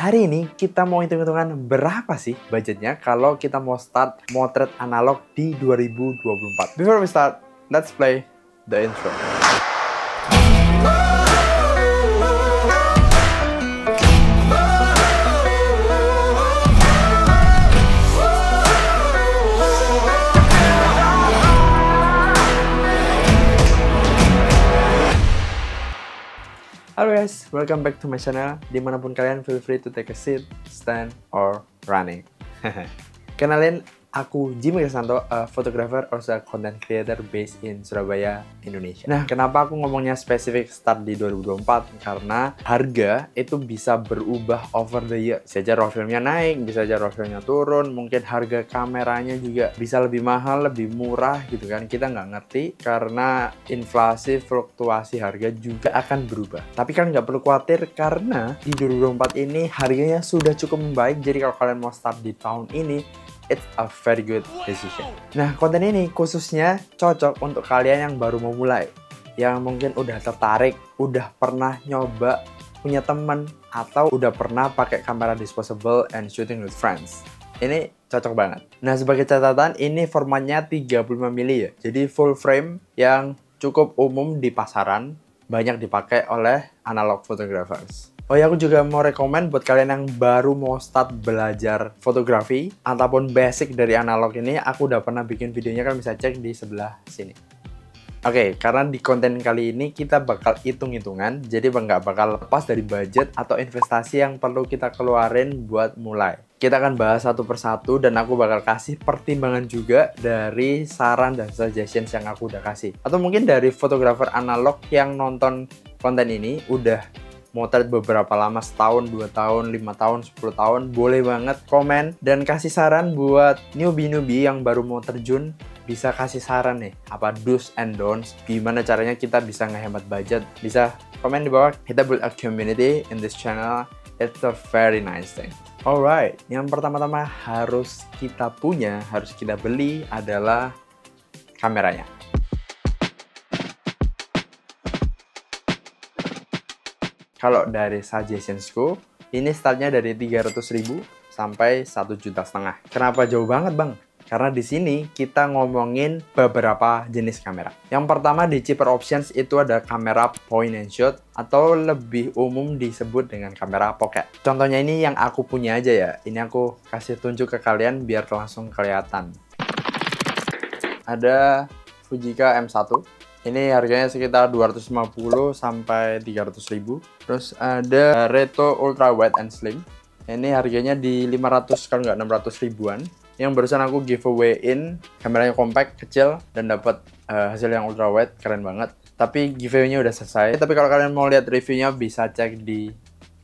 Hari ini kita mau hitung-hitungan berapa sih budgetnya kalau kita mau start motret analog di 2024. Before we start, let's play the intro. Halo guys, welcome back to my channel. Dimanapun kalian, feel free to take a seat, stand, or running. Kenalin, aku Jimmy Krisanto, a photographer or a content creator based in Surabaya, Indonesia. Nah, kenapa aku ngomongnya spesifik start di 2024? Karena harga itu bisa berubah over the year. Bisa aja raw filmnya naik, bisa aja raw filmnya turun, mungkin harga kameranya juga bisa lebih mahal, lebih murah gitu kan. Kita nggak ngerti karena inflasi, fluktuasi harga juga akan berubah. Tapi kan nggak perlu khawatir karena di 2024 ini harganya sudah cukup membaik. Jadi kalau kalian mau start di tahun ini, it's a very good decision. Nah, konten ini khususnya cocok untuk kalian yang baru mau mulai, yang mungkin udah tertarik, udah pernah nyoba, punya temen, atau udah pernah pakai kamera disposable and shooting with friends. Ini cocok banget. Nah, sebagai catatan, ini formatnya 35 mili ya. Jadi full frame yang cukup umum di pasaran, banyak dipakai oleh analog photographers. Oh ya, aku juga mau rekomen buat kalian yang baru mau start belajar fotografi ataupun basic dari analog ini, aku udah pernah bikin videonya, kan bisa cek di sebelah sini. Oke, karena di konten kali ini kita bakal hitung-hitungan, jadi nggak bakal lepas dari budget atau investasi yang perlu kita keluarin buat mulai. Kita akan bahas satu persatu dan aku bakal kasih pertimbangan juga dari saran dan suggestions yang aku udah kasih. Atau mungkin dari fotografer analog yang nonton konten ini udah motret beberapa lama, setahun, 2 tahun, 5 tahun, 10 tahun, boleh banget komen dan kasih saran buat newbie-newbie yang baru mau terjun. Bisa kasih saran nih, apa do's and don'ts, gimana caranya kita bisa ngehemat budget. Bisa komen di bawah. Kita build a community in this channel. It's a very nice thing. Alright, yang pertama-tama harus kita punya, harus kita beli adalah kameranya. Kalau dari suggestionsku, ini startnya dari 300.000 sampai 1,5 juta. Kenapa jauh banget, Bang? Karena di sini kita ngomongin beberapa jenis kamera. Yang pertama di cheaper options itu ada kamera point and shoot atau lebih umum disebut dengan kamera pocket. Contohnya ini yang aku punya aja ya. Ini aku kasih tunjuk ke kalian biar langsung kelihatan. Ada Fujica M1. Ini harganya sekitar 250 sampai 300.000. Terus ada Reto Ultra Wide and Slim. Ini harganya di 500 kalau nggak 600 ribuan. Yang barusan aku giveaway-in, kameranya compact, kecil, dan dapat hasil yang ultra wide, keren banget. Tapi giveaway-nya udah selesai. Tapi kalau kalian mau lihat reviewnya bisa cek di,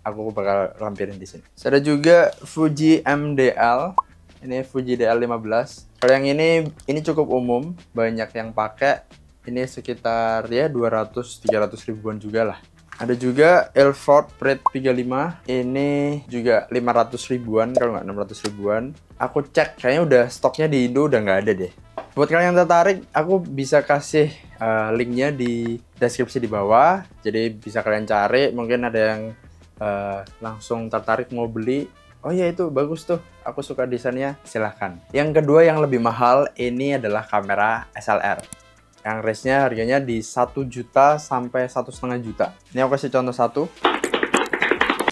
aku bakal lampirin di sini. Ada juga Fuji MDL. Ini Fuji DL15. Kalau yang ini cukup umum, banyak yang pakai. Ini sekitar ya 200-300 ribuan juga lah. Ada juga Ilford Pret 35. Ini juga 500 ribuan kalau nggak 600 ribuan. Aku cek kayaknya udah stoknya di Indo udah nggak ada deh. Buat kalian yang tertarik, aku bisa kasih linknya di deskripsi di bawah. Jadi bisa kalian cari. Mungkin ada yang langsung tertarik mau beli. Oh iya, itu bagus tuh, aku suka desainnya, silahkan. Yang kedua yang lebih mahal ini adalah kamera SLR. Yang range-nya harganya di 1 juta sampai 1,5 juta. Ini aku kasih contoh satu.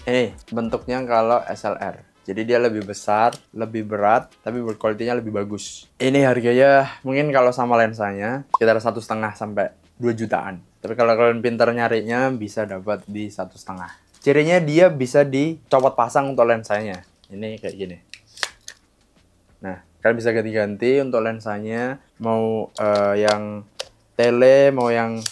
Ini bentuknya kalau SLR. Jadi dia lebih besar, lebih berat, tapi build quality-nya lebih bagus. Ini harganya mungkin kalau sama lensanya sekitar 1,5 sampai 2 jutaan. Tapi kalau kalian pintar nyarinya bisa dapat di 1,5. Cirinya dia bisa dicopot pasang untuk lensanya. Ini kayak gini. Nah, kalian bisa ganti-ganti untuk lensanya. Mau yang tele, mau yang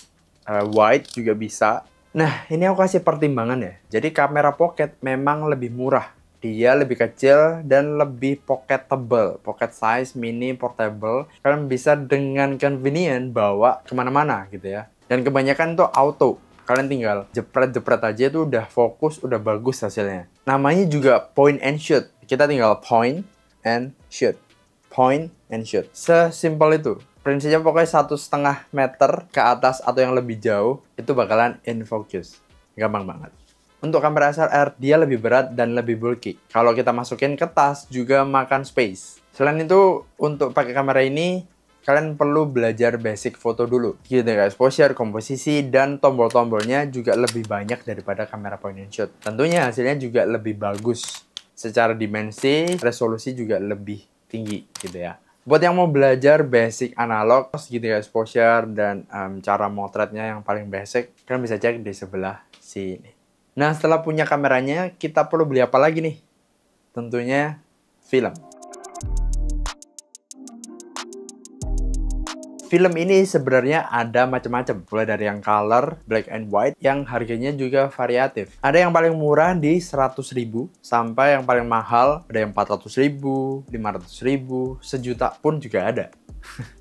wide juga bisa. Nah, ini aku kasih pertimbangan ya. Jadi kamera pocket memang lebih murah. Dia lebih kecil dan lebih pocketable. Pocket size, mini, portable. Kalian bisa dengan convenient bawa kemana-mana gitu ya. Dan kebanyakan tuh auto. Kalian tinggal jepret-jepret aja itu udah fokus, udah bagus hasilnya. Namanya juga point and shoot. Kita tinggal point and shoot. Point and shoot. Sesimpel itu. Prinsipnya pokoknya 1,5 meter ke atas atau yang lebih jauh itu bakalan in focus. Gampang banget. Untuk kamera SLR, dia lebih berat dan lebih bulky. Kalau kita masukin ke tas, juga makan space. Selain itu, untuk pakai kamera ini, kalian perlu belajar basic foto dulu. Gitu guys, exposure, komposisi, dan tombol-tombolnya juga lebih banyak daripada kamera point and shoot. Tentunya hasilnya juga lebih bagus. Secara dimensi, resolusi juga lebih tinggi gitu ya. Buat yang mau belajar basic analog, gitu ya, exposure, dan cara motretnya yang paling basic, kalian bisa cek di sebelah sini. Nah, setelah punya kameranya, kita perlu beli apa lagi nih? Tentunya film. Film ini sebenarnya ada macam-macam, mulai dari yang color, black and white, yang harganya juga variatif. Ada yang paling murah di 100.000, sampai yang paling mahal ada yang 400.000, 500.000, sejuta pun juga ada.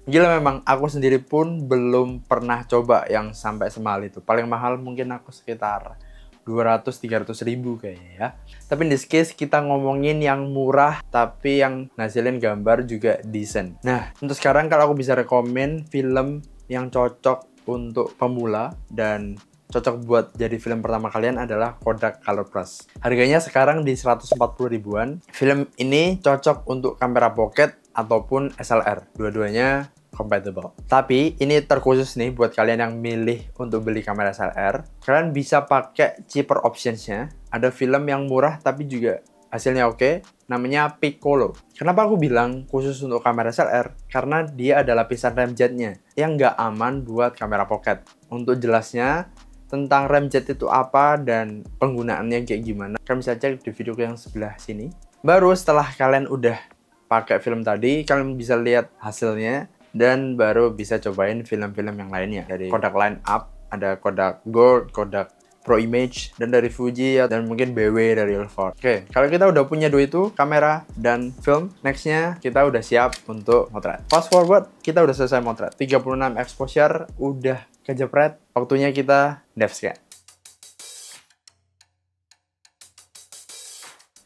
Gila memang, aku sendiri pun belum pernah coba yang sampai semahal itu. Paling mahal mungkin aku sekitar 200-300 ribu kayaknya ya. Tapi in this case kita ngomongin yang murah tapi yang ngasilin gambar juga decent. Nah, untuk sekarang kalau aku bisa rekomen film yang cocok untuk pemula dan cocok buat jadi film pertama kalian adalah Kodak Color Plus. Harganya sekarang di 140 ribuan. Film ini cocok untuk kamera pocket ataupun SLR. Dua-duanya compatible. Tapi ini terkhusus nih buat kalian yang milih untuk beli kamera SLR. Kalian bisa pakai cheaper optionsnya. Ada film yang murah tapi juga hasilnya oke. Namanya Piccolo. Kenapa aku bilang khusus untuk kamera SLR? Karena dia ada lapisan rem jetnya yang nggak aman buat kamera pocket. Untuk jelasnya tentang rem jet itu apa dan penggunaannya kayak gimana, kalian bisa cek di video yang sebelah sini. Baru setelah kalian udah pakai film tadi, kalian bisa lihat hasilnya. Dan baru bisa cobain film-film yang lainnya. Dari Kodak Line Up, ada Kodak Gold, Kodak Pro Image, dan dari Fuji, dan mungkin BW dari Ilford. Oke, kalau kita udah punya dua itu, kamera dan film, nextnya kita udah siap untuk motret. Fast forward, kita udah selesai motret. 36 exposure, udah kejepret. Waktunya kita devscan.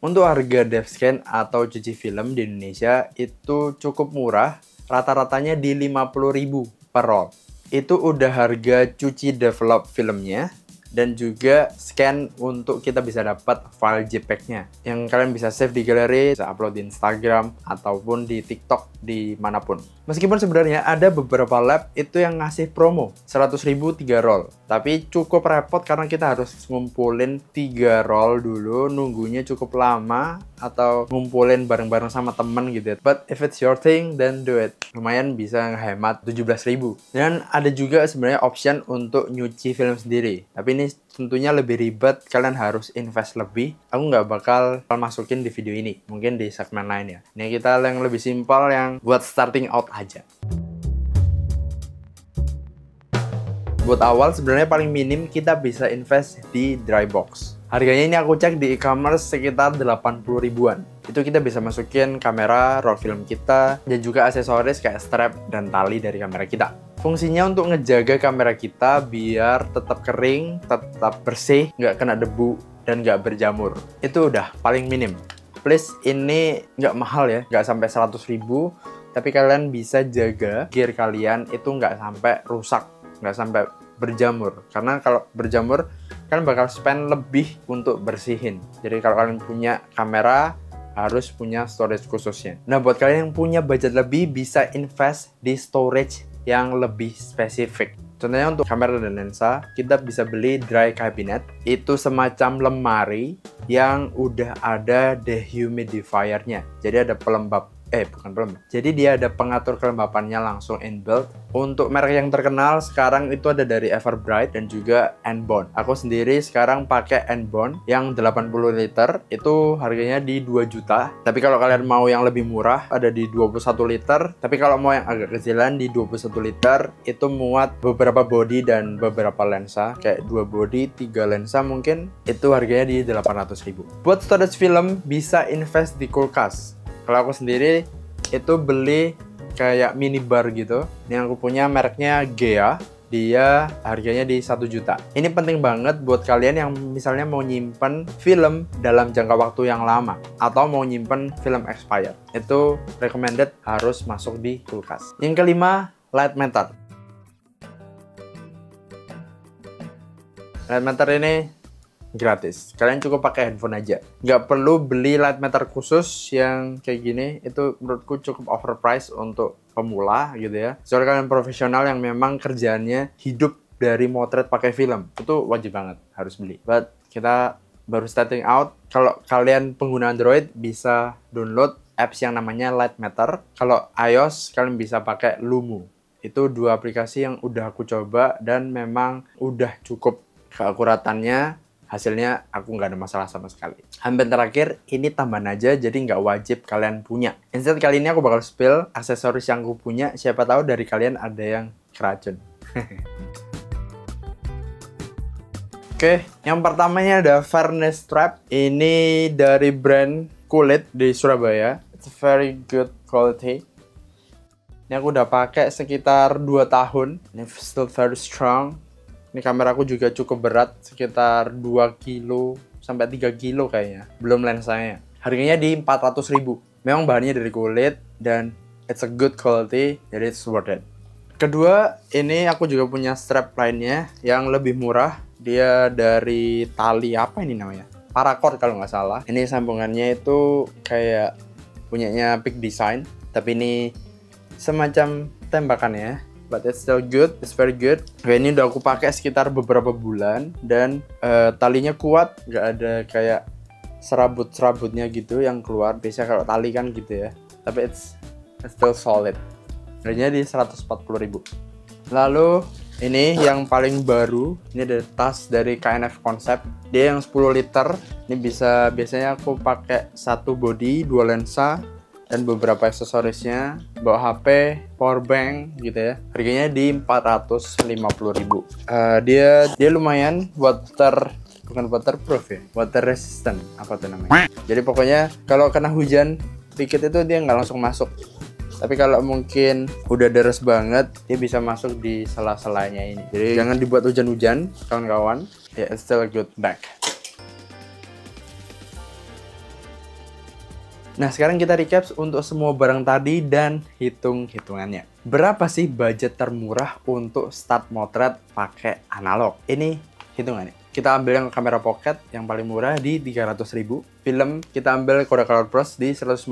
Untuk harga devscan atau cuci film di Indonesia itu cukup murah. Rata-ratanya di 50.000 per roll. Itu udah harga cuci develop filmnya dan juga scan untuk kita bisa dapat file JPEG-nya yang kalian bisa save di galeri, bisa upload di Instagram ataupun di TikTok dimanapun. Meskipun sebenarnya ada beberapa lab itu yang ngasih promo 100.000 3 roll, tapi cukup repot karena kita harus ngumpulin 3 roll dulu, nunggunya cukup lama atau ngumpulin bareng-bareng sama temen gitu ya. But if it's your thing, then do it. Lumayan bisa ngehemat 17.000. Dan ada juga sebenarnya option untuk nyuci film sendiri, tapi ini tentunya lebih ribet, kalian harus invest lebih. Aku nggak bakal masukin di video ini, mungkin di segmen lain ya. Ini kita yang lebih simpel, yang buat starting out aja. Buat awal sebenarnya paling minim kita bisa invest di dry box. Harganya ini aku cek di e-commerce sekitar 80 ribuan. Itu kita bisa masukin kamera, roll film kita, dan juga aksesoris kayak strap dan tali dari kamera kita. Fungsinya untuk ngejaga kamera kita biar tetap kering, tetap bersih, nggak kena debu, dan nggak berjamur. Itu udah paling minim. Please, ini nggak mahal ya, nggak sampai 100 ribu, tapi kalian bisa jaga gear kalian itu nggak sampai rusak, nggak sampai berjamur. Karena kalau berjamur, kalian bakal spend lebih untuk bersihin. Jadi kalau kalian punya kamera, harus punya storage khususnya. Nah, buat kalian yang punya budget lebih, bisa invest di storage yang lebih spesifik. Contohnya untuk kamera dan lensa, kita bisa beli dry cabinet. Itu semacam lemari yang udah ada dehumidifier-nya. Jadi ada pelembab. Bukan pelembab. Jadi dia ada pengatur kelembapannya langsung inbuilt. Untuk merek yang terkenal sekarang itu ada dari Everbright dan juga Nbond. Aku sendiri sekarang pakai Nbond yang 80 liter. Itu harganya di 2 juta. Tapi kalau kalian mau yang lebih murah ada di 21 liter. Tapi kalau mau yang agak kecilan di 21 liter itu muat beberapa body dan beberapa lensa. Kayak 2 body, 3 lensa mungkin. Itu harganya di 800 ribu. Buat storage film bisa invest di kulkas. Kalau aku sendiri itu beli kayak minibar gitu. Yang aku punya mereknya Gea. Dia harganya di 1 juta. Ini penting banget buat kalian yang misalnya mau nyimpen film dalam jangka waktu yang lama atau mau nyimpen film expired. Itu recommended harus masuk di kulkas. Yang kelima, light meter. Light meter ini gratis. Kalian cukup pakai handphone aja. Nggak perlu beli light meter khusus yang kayak gini. Itu menurutku cukup overpriced untuk pemula gitu ya. Soalnya kalian profesional yang memang kerjaannya hidup dari motret pakai film, itu wajib banget harus beli. But kita baru starting out. Kalau kalian pengguna Android bisa download apps yang namanya Lightmeter. Kalau iOS kalian bisa pakai Lumu. Itu dua aplikasi yang udah aku coba dan memang udah cukup keakuratannya. Hasilnya aku nggak ada masalah sama sekali. Dan terakhir, ini tambahan aja, jadi nggak wajib kalian punya. Instead kali ini aku bakal spill aksesoris yang aku punya. Siapa tahu dari kalian ada yang keracun. Oke, yang pertamanya ada Fairness Strap. Ini dari brand kulit di Surabaya. It's a very good quality. Ini aku udah pakai sekitar 2 tahun. Ini still very strong. Ini kameraku juga cukup berat, sekitar 2 kilo sampai 3 kilo kayaknya. Belum lensanya. Harganya di 400.000. Memang bahannya dari kulit dan it's a good quality, jadi it's worth it. Kedua, ini aku juga punya strap lainnya yang lebih murah. Dia dari tali apa ini namanya? Paracord kalau nggak salah. Ini sambungannya itu kayak punyanya Peak Design, tapi ini semacam tembakan ya. But it's still good, it's very good. Oke, ini udah aku pakai sekitar beberapa bulan dan talinya kuat, nggak ada kayak serabut-serabutnya gitu yang keluar. Biasanya kalau tali kan gitu ya. Tapi it's still solid. Harganya di 140.000. Lalu ini yang paling baru, ini ada tas dari KNF Concept. Dia yang 10 liter. Ini biasanya aku pakai satu body, 2 lensa dan beberapa aksesorisnya, bawa HP, power bank gitu ya. Harganya di 450.000. Dia lumayan bukan waterproof ya, water resistant apa tuh namanya. Jadi pokoknya kalau kena hujan dikit itu dia nggak langsung masuk. Tapi kalau mungkin udah deres banget, dia bisa masuk di sela-selanya ini. Jadi jangan dibuat hujan-hujan, kawan-kawan. Ya, it's still a good bag. Nah, sekarang kita recap untuk semua barang tadi dan hitung-hitungannya. Berapa sih budget termurah untuk start motret pakai analog? Ini hitungannya. Kita ambil yang kamera pocket yang paling murah di 300.000. Film kita ambil Kodak Color Plus di 150.000.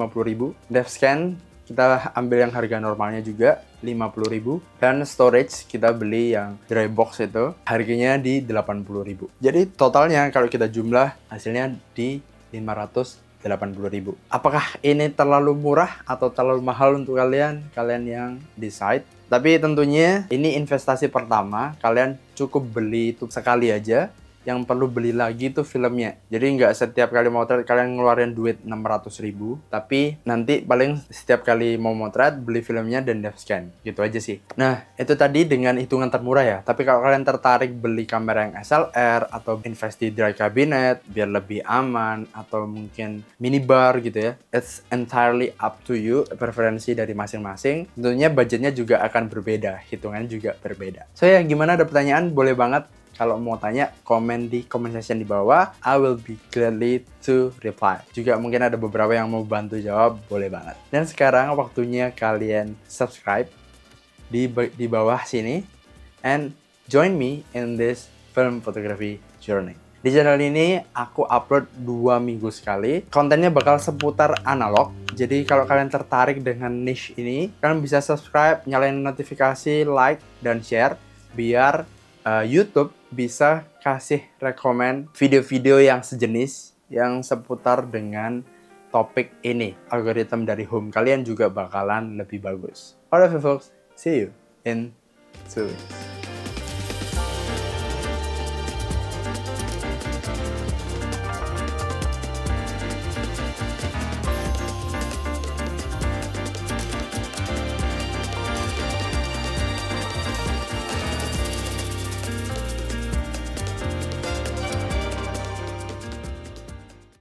Depth scan kita ambil yang harga normalnya juga 50.000, dan storage kita beli yang dry box itu harganya di 80.000. Jadi totalnya kalau kita jumlah hasilnya di 580.000. Apakah ini terlalu murah atau terlalu mahal untuk kalian? Kalian yang decide. Tapi tentunya ini investasi pertama, kalian cukup beli itu sekali aja. Yang perlu beli lagi tuh filmnya. Jadi nggak setiap kali motret kalian ngeluarin duit 600.000, tapi nanti paling setiap kali mau motret beli filmnya dan depth scan. Gitu aja sih. Nah, itu tadi dengan hitungan termurah ya. Tapi kalau kalian tertarik beli kamera yang SLR atau invest di dry cabinet biar lebih aman, atau mungkin minibar gitu ya, it's entirely up to you, preferensi dari masing-masing. Tentunya budgetnya juga akan berbeda, hitungannya juga berbeda. So ya, gimana, ada pertanyaan? Boleh banget. Kalau mau tanya, komen di comment section di bawah. I will be gladly to reply. Juga mungkin ada beberapa yang mau bantu jawab, boleh banget. Dan sekarang waktunya kalian subscribe di bawah sini and join me in this film photography journey. Di channel ini aku upload 2 minggu sekali. Kontennya bakal seputar analog. Jadi kalau kalian tertarik dengan niche ini, kalian bisa subscribe, nyalain notifikasi, like, dan share biar YouTube bisa kasih rekomen video-video yang sejenis yang seputar dengan topik ini. Algoritma dari home kalian juga bakalan lebih bagus. Alright folks, see you in 2 weeks.